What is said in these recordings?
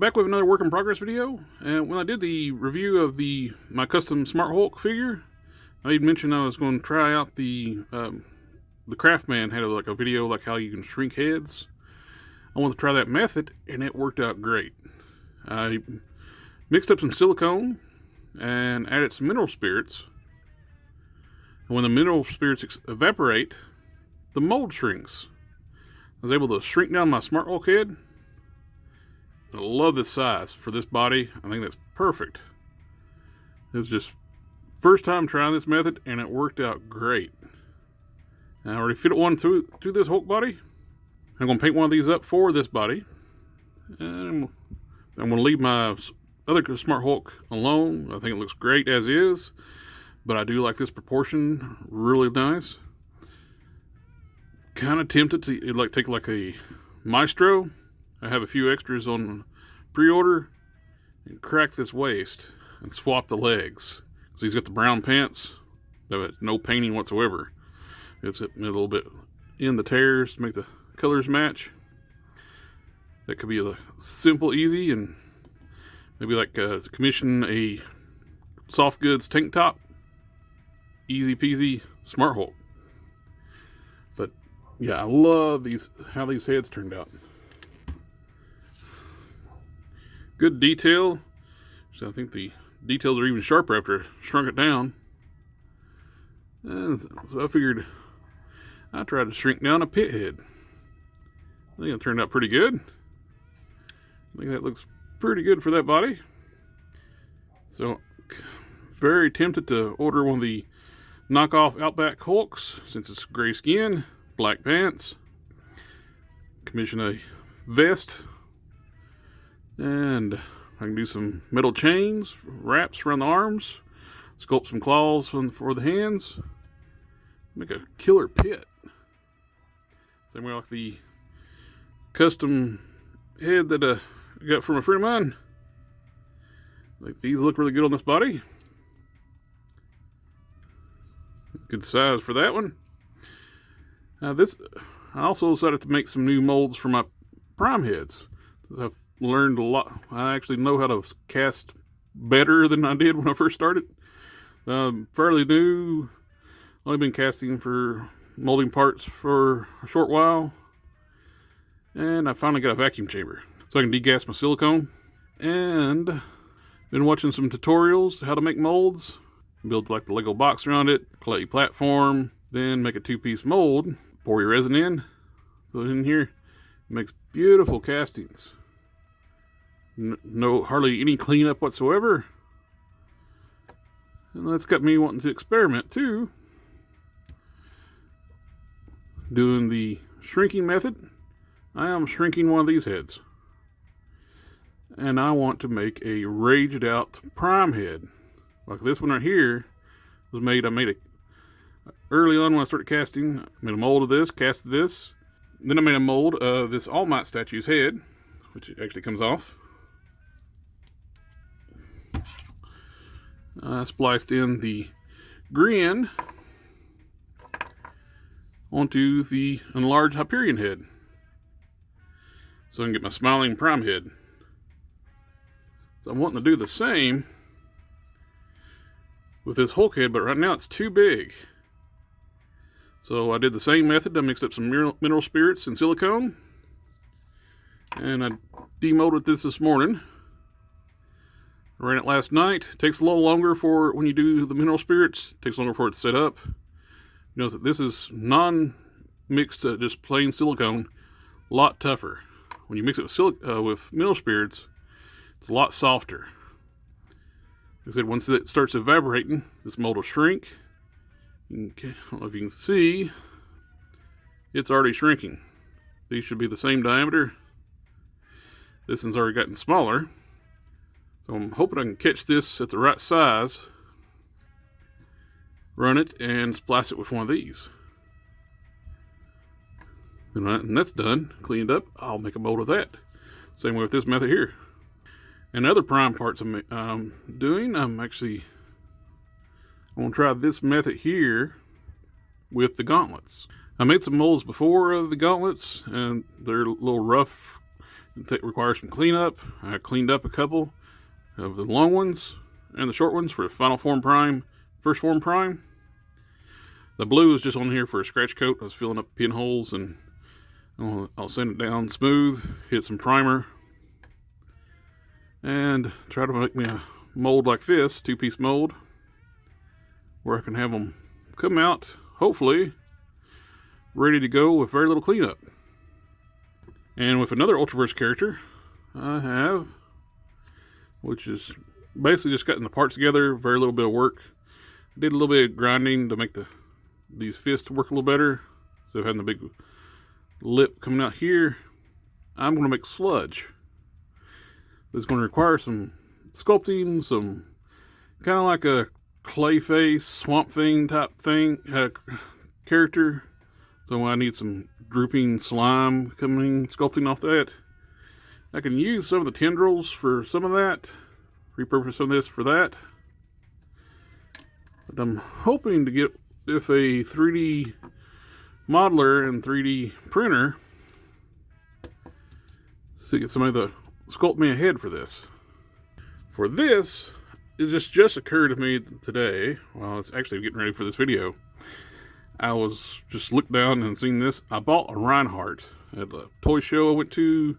back with another work in progress video. And when I did the review of my custom Smart Hulk figure, I had mentioned I was going to try out the Craftman had like a video like how you can shrink heads. I wanted to try that method, and it worked out great. I mixed up some silicone and added some mineral spirits. And when the mineral spirits evaporate, the mold shrinks. I was able to shrink down my Smart Hulk head. I love this size for this body. I think that's perfect. It was just first time trying this method, and it worked out great. I already fit one through this Hulk body. I'm going to paint one of these up for this body. And I'm going to leave my other Smart Hulk alone. I think it looks great as is. But I do like this proportion. Really nice. Kind of tempted to take like a Maestro. I have a few extras on pre-order. And crack this waist and swap the legs. So he's got the brown pants. That's no painting whatsoever. It's a little bit in the tears to make the colors match. That could be a simple, easy, and maybe like commission a soft goods tank top. Easy peasy Smart Hulk. But yeah, I love how these heads turned out. Good detail. So I think the details are even sharper after I shrunk it down. And so I figured I tried to shrink down a Pitt head. I think it turned out pretty good. I think that looks pretty good for that body. So, very tempted to order one of the knockoff Outback Hulks, since it's gray skin, black pants. Commission a vest. And I can do some metal chains, wraps around the arms. Sculpt some claws for the hands. Make a killer Pitt. Same way like the custom head that I got from a friend of mine. Like these look really good on this body. Good size for that one. I also decided to make some new molds for my prime heads. I've learned a lot. I actually know how to cast better than I did when I first started. Fairly new. Only been casting for molding parts for a short while. And I finally got a vacuum chamber so I can degas my silicone. And been watching some tutorials how to make molds. Build like the Lego box around it, clay platform, then make a two-piece mold. Pour your resin in, put it in here. It makes beautiful castings. No hardly any cleanup whatsoever. And that's got me wanting to experiment too. Doing the shrinking method. I am shrinking one of these heads. And I want to make a raged out prime head. Like this one right here was made. I made it early on when I started casting. I made a mold of this, casted this. Then I made a mold of this All Might statue's head, which actually comes off. I spliced in the grin onto the enlarged Hyperion head. So I can get my smiling prime head. So I'm wanting to do the same with this Hulk head, but right now it's too big. So I did the same method. I mixed up some mineral spirits and silicone. And I demolded this morning. I ran it last night. It takes a little longer for when you do the mineral spirits. It takes longer for it to set up. You know that this is non-mixed, just plain silicone. A lot tougher. When you mix it with mineral spirits, it's a lot softer. Like I said, once it starts evaporating, this mold will shrink. Okay, I don't know if you can see. It's already shrinking. These should be the same diameter. This one's already gotten smaller. So I'm hoping I can catch this at the right size, run it, and splice it with one of these. And when that's done, cleaned up, I'll make a mold of that. Same way with this method here. And other prime parts I'm doing, I want to try this method here with the gauntlets. I made some molds before of the gauntlets, and they're a little rough It requires some cleanup. I cleaned up a couple of the long ones and the short ones for final form prime, first form prime. The blue is just on here for a scratch coat. I was filling up pinholes, and I'll sand it down smooth, hit some primer, and try to make me a mold like this, 2-piece mold, where I can have them come out, hopefully, ready to go with very little cleanup. And with another Ultraverse character I have, which is basically just cutting the parts together, very little bit of work. I did a little bit of grinding to make these fists work a little better. So having the big lip coming out here, I'm going to make Sludge. It's going to require some sculpting, some kind of like a clay face, swamp thing type thing, character. So I need some drooping slime sculpting off that. I can use some of the tendrils for some of that, repurpose some of this for that. But I'm hoping to get with a 3D modeler and 3D printer to get somebody to sculpt me a head for this. For this, it just occurred to me today, while I was actually getting ready for this video. I was just looked down and seen this. I bought a Reinhardt at a toy show I went to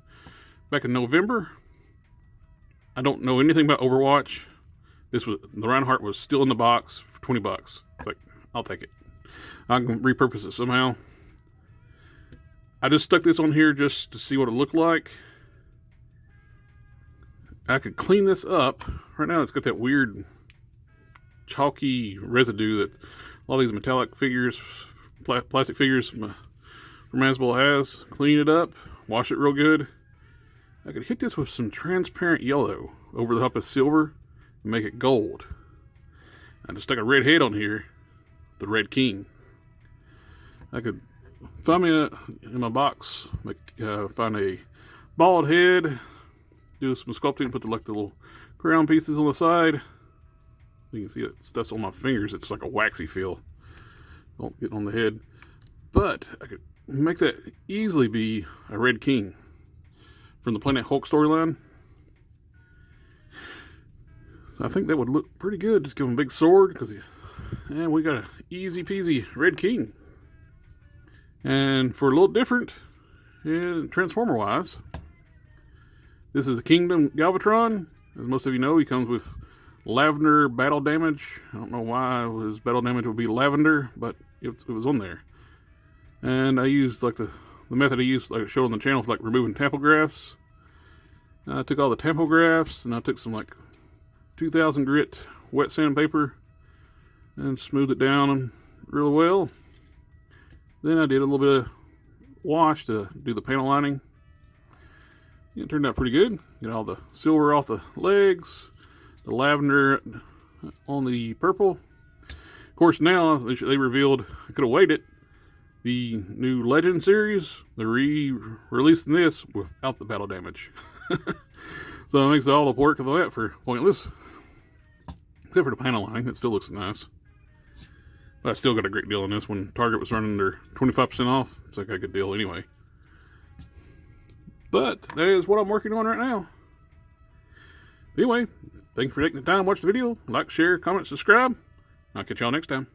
back in November. I don't know anything about Overwatch. The Reinhardt was still in the box for 20 bucks. It's like, I'll take it. I can repurpose it somehow. I just stuck this on here just to see what it looked like. I could clean this up. Right now it's got that weird chalky residue that all these metallic figures, plastic figures from Hasbro has. Clean it up, wash it real good. I could hit this with some transparent yellow over the top of silver and make it gold. I just stuck a red head on here, the Red King. I could find me in my box, find a bald head, do some sculpting, put the little crown pieces on the side. You can see it stuff's on my fingers. It's like a waxy feel. Don't get on the head. But I could make that easily be a Red King from the Planet Hulk storyline. So I think that would look pretty good. Just give him a big sword, because we got an easy peasy Red King. And for a little different, Transformer wise, this is the Kingdom Galvatron. As most of you know, he comes with lavender battle damage. I don't know why his battle damage would be lavender, but it was on there. And I used like the method I used, like I showed on the channel, for like removing tampografts. I took all the tampografts and I took some like 2000 grit wet sandpaper and smoothed it down really well. Then I did a little bit of wash to do the panel lining. It turned out pretty good. Get all the silver off the legs, the lavender on the purple. Of course, now they revealed, I could have waited, the new Legend series. They're re-releasing this without the battle damage. So it makes all the work of that for pointless. Except for the panel lining, it still looks nice. But I still got a great deal on this one. Target was running their 25% off. It's like a good deal anyway. But that is what I'm working on right now. Anyway, thanks for taking the time to watch the video. Like, share, comment, subscribe. I'll catch y'all next time.